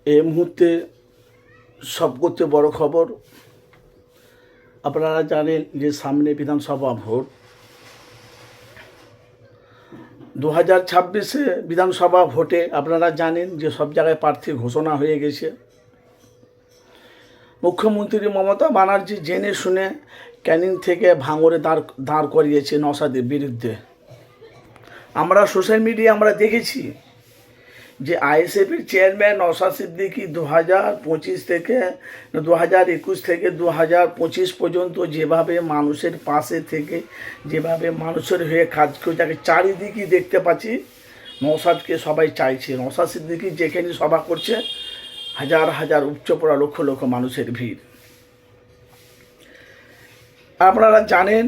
এই মুহূর্তে সবচেয়ে বড় খবর, আপনারা জানেন যে সামনে বিধানসভা ভোট। 2026-এ বিধানসভা ভোটে আপনারা জানেন যে সব জায়গায় প্রার্থী ঘোষণা হয়ে গেছে। মুখ্যমন্ত্রী মমতা ব্যানার্জি জেনে শুনে ক্যানিং থেকে ভাঙড়ে দাঁড় করিয়েছে নওশাদের বিরুদ্ধে। আমরা সোশ্যাল মিডিয়ায় আমরা দেখেছি যে আইএসএফের চেয়ারম্যান নওশাদ সিদ্দিকী 2025 থেকে 2021 থেকে 2025 পর্যন্ত যেভাবে মানুষের পাশে থেকে যেভাবে মানুষের হয়ে কাজ করে, তাকে চারিদিকে দেখতে পাচ্ছি নওশাদকে সবাই চাইছে। নওশাদ সিদ্দিকী যেখানে সভা করছে হাজার হাজার উপচে পড়া লক্ষ লক্ষ মানুষের ভিড়। আপনারা জানেন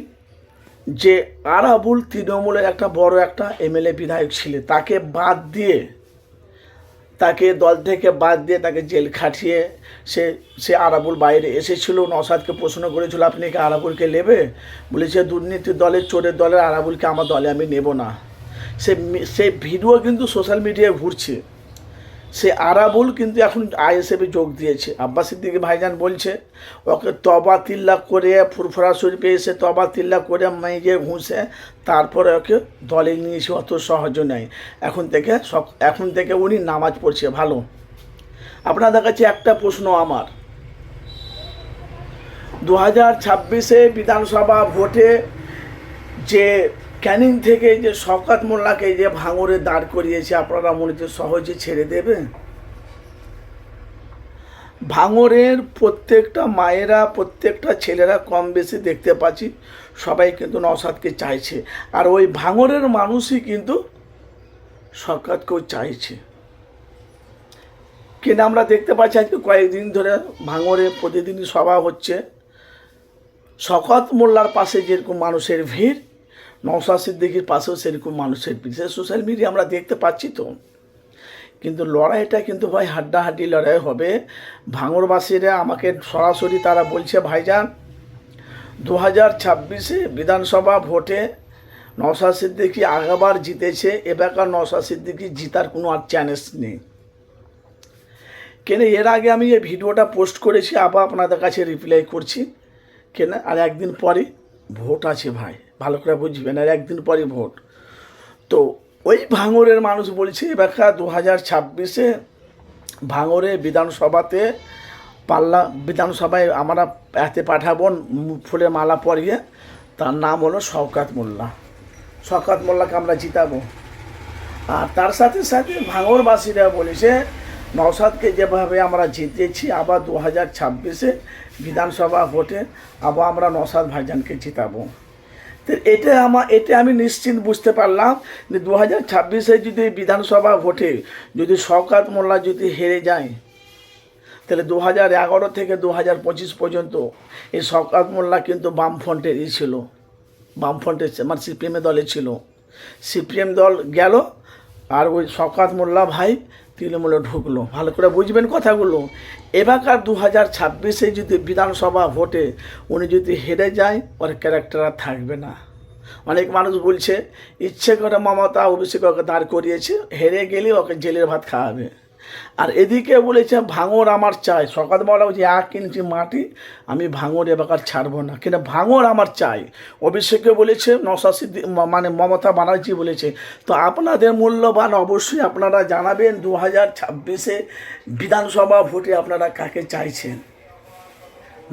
যে আরাবুল তৃণমূলের একটা বড় একটা এমএলএ বিধায়ক ছিলেন, তাকে বাদ দিয়ে তাকে দল থেকে বাদ দিয়ে তাকে জেল খাটিয়ে সে আরাবুল বাইরে এসেছিল। নওশাদকে প্রশ্ন করেছিল, আপনি কি আরাবুলকে নেবে? বলেছে দুর্নীতি দলের চোরের দলের আরাবুলকে আমার দলে আমি নেব না। সে ভিডিও কিন্তু সোশ্যাল মিডিয়ায় ঘুরছে। সে আরাবুল কিন্তু এখন আইএসএফে যোগ দিয়েছে। আব্বাস সিদ্দিকী ভাইজান বলছে ওকে তবা তিল্লা করে ফুরফুরা শরীফে এসে তবা তিল্লা করে মেয়ে ঘুষে তারপরে ওকে দলে নিয়েছে, অত সহজ নয়। এখন থেকে উনি নামাজ পড়ছে ভালো। আপনাদের কাছে একটা প্রশ্ন আমার, 2026-এ বিধানসভা ভোটে যে ক্যানিং থেকে যে শওকত মোল্লাকে যে ভাঙড়ে দাঁড় করিয়েছে, আপনারা মনে হচ্ছে সহজে ছেড়ে দেবে? ভাঙড়ের প্রত্যেকটা মায়েরা প্রত্যেকটা ছেলেরা কম বেশি দেখতে পাচ্ছি সবাই কিন্তু নওশাদকে চাইছে। আর ওই ভাঙড়ের মানুষই কিন্তু শওকতকেও চাইছে। কিন্তু আমরা দেখতে পাচ্ছি আজকে কয়েকদিন ধরে ভাঙড়ে প্রতিদিনই সভা হচ্ছে। শওকত মোল্লার পাশে যেরকম মানুষের ভিড়, নওশাদ সিদ্দিকীর পাশেও সেরকম মানুষের ভিড়। সোশ্যাল মিডিয়া আমরা দেখতে পাচ্ছি তো। কিন্তু লড়াইটা কিন্তু ভাই হাড্ডাহাড্ডি লড়াই হবে। ভাঙড়বাসীরা আমাকে সরাসরি তারা বলছে, ভাইজান 2026-এ বিধানসভা ভোটে নওশাদ সিদ্দিকী আগেবার জিতেছে, এবারকার নওশাদ সিদ্দিকী জিতার কোনো আর চ্যান্স নেই। কেন এর আগে আমি এই ভিডিওটা পোস্ট করেছি, আবার আপনাদের কাছে রিপ্লাই করছি। কেন আর একদিন পরে ভোট আছে ভাই, ভালো করে বুঝবেন, আর একদিন পরে ভোট। তো ওই ভাঙড়ের মানুষ বলছে এবারকার 2026-এ ভাঙড়ে বিধানসভায় আমরা এতে পাঠাবো ফুলের মালা পরিয়ে, তার নাম হলো শওকত মোল্লা। শওকত মোল্লাকে আমরা জিতাবো। আর তার সাথে সাথে ভাঙড়বাসীরা বলেছে নওশাদকে যেভাবে আমরা জিতেছি, আবার 2026-এ বিধানসভা ভোটে আবার আমরা নওশাদ ভাইজানকে জিতাবো। তো এটা আমি নিশ্চিত বুঝতে পারলাম যে 2026-এ যদি বিধানসভা ভোটে যদি শওকত মোল্লা যদি হেরে যায়, তাহলে 2011 থেকে 2025 পর্যন্ত এই শওকত মোল্লা কিন্তু বামফ্রন্টেরই ছিল, বামফ্রন্টের মানে সিপিএমের দলে ছিল। সিপিএম দল গেল আর ওই শওকত মোল্লা ভাই তৃণমূলে ঢুকলো। ভালো করে বুঝবেন কথাগুলো। এবারকার 2026-এ যদি বিধানসভা ভোটে উনি যদি হেরে যায়, ওর ক্যারেক্টার আর থাকবে না। অনেক মানুষ বলছে ইচ্ছে করে মমতা অভিষেককে দাঁড় করিয়েছে, হেরে গেলে ওকে জেলের ভাত খাওয়াবে। আর এদিকে বলেছে ভাঙড় আমার চাই। শওকত মোল্লা বলছে 1 ইঞ্চি মাটি আমি ভাঙড় এবারকার ছাড়বো না, কিন্তু ভাঙড় আমার চাই। অভিষেকে বলেছে, নওশাদ সিদ্দিকী মানে মমতা ব্যানার্জি বলেছে। তো আপনাদের মূল্যবান অবশ্যই আপনারা জানাবেন 2026-এ বিধানসভা ভোটে আপনারা কাকে চাইছেন?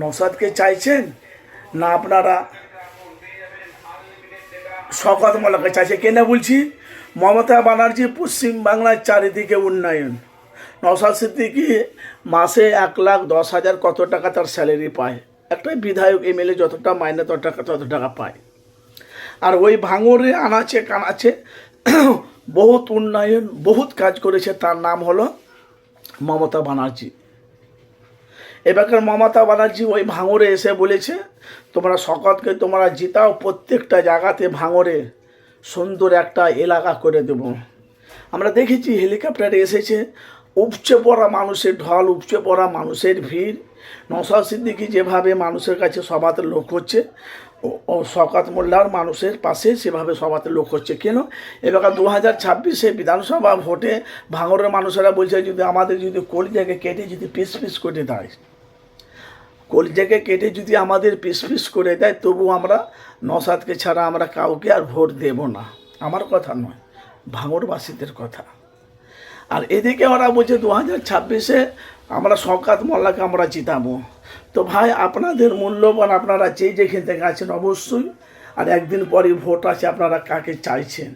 নওশাদকে চাইছেন না আপনারা শওকত মোল্লাকে চাইছে? কেন বলছি, মমতা ব্যানার্জি পশ্চিমবাংলার চারিদিকে উন্নয়ন, নওশাদ সিদ্দিকী মাসে 1,10,000 কত টাকা তার স্যালারি পায়। একটা বিধায়ক এমএলএ যতটা মাইনে তত টাকা পায়। আর ওই ভাঙড়ে আনাচে কানাচে বহুত উন্নয়ন বহুত কাজ করেছে, তার নাম হলো মমতা ব্যানার্জি। এবারকার মমতা ব্যানার্জি ওই ভাঙড়ে এসে বলেছে তোমরা শওকতকে তোমরা জিতাও, প্রত্যেকটা জায়গাতে ভাঙড়ে সুন্দর একটা এলাকা করে দেব। আমরা দেখেছি হেলিকপ্টারে এসেছে, উপচে পড়া মানুষের ঢল, উপচে পড়া মানুষের ভিড়। নওশাদ সিদ্দিকী যেভাবে মানুষের কাছে সভাতে লোক হচ্ছে, ও শওকত মোল্লার মানুষের পাশে সেভাবে সভাতে লোক হচ্ছে কেন? এবার 2026 বিধানসভা ভোটে ভাঙড়ের মানুষেরা বলছে যদি আমাদের যদি কলিজাকে কেটে যদি পিস পিস করে দেয়, কলিজাকে কেটে যদি আমাদের পিস পিস করে দেয়, তবু আমরা নওশাদকে ছাড়া আমরা কাউকে আর ভোট দেব না। আমার কথা নয়, ভাঙড়বাসীদের কথা। আর এদিকে ওরা বলছে 2026 আমরা শওকত মোল্লাকে আমরা জিতাবো। তো ভাই, আপনাদের মূল্যবান, আপনারা যেখান থেকে আছেন অবশ্যই, আর একদিন পরই ভোট আছে, আপনারা কাকে চাইছেন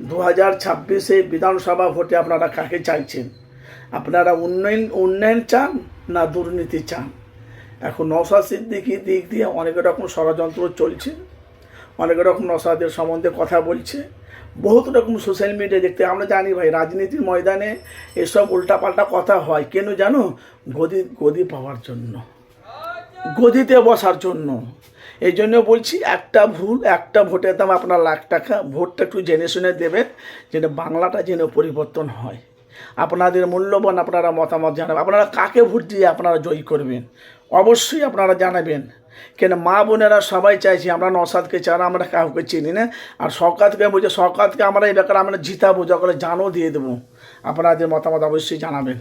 2026 বিধানসভা ভোটে আপনারা কাকে চাইছেন? আপনারা উন্নয়ন চান না দুর্নীতি চান? এখন নওশাদ সিদ্দিকীর দিক দিয়ে অনেক রকম ষড়যন্ত্র চলছে, অনেক রকম নওশাদের সম্বন্ধে কথা বলছে, বহুত রকম সোশ্যাল মিডিয়া দেখতে আমরা জানি ভাই, রাজনীতির ময়দানে এসব উল্টাপাল্টা কথা হয় কেন জানো? গদি পাওয়ার জন্য, গদিতে বসার জন্য। এই জন্য বলছি, একটা ভুল, একটা ভোটের দাম আপনার লাখ টাকা। ভোটটা একটু জেনে শুনে দেবেন, যেন বাংলাটা যেন পরিবর্তন হয়। আপনাদের মূল্যবান আপনারা মতামত জানাবেন, আপনারা কাকে ভোট দিয়ে আপনারা জয়ী করবেন অবশ্যই আপনারা জানাবেন। কেন মা বোনেরা সবাই চাইছি, আমরা নওশাদকে ছাড়া আমরা কাউকে চিনি না। আর শওকতকে বলছে, শওকতকে আমরা এই ব্যাপারে আমরা জিতাবো, যখন জানও দিয়ে দেবো। আপনাদের মতামত অবশ্যই জানাবেন।